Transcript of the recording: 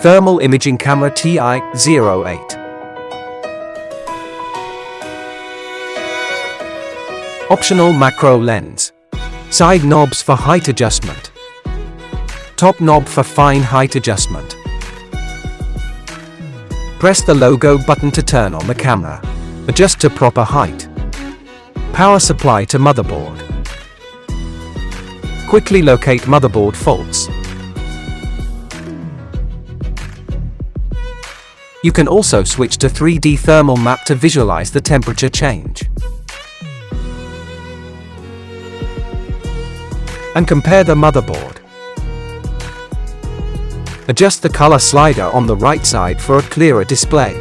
Thermal imaging camera TI-08. Optional macro lens. Side knobs for height adjustment. Top knob for fine height adjustment. Press the logo button to turn on the camera. Adjust to proper height. Power supply to motherboard. Quickly locate motherboard faults. You can also switch to 3D thermal map to visualize the temperature change. And compare the motherboard. Adjust the color slider on the right side for a clearer display.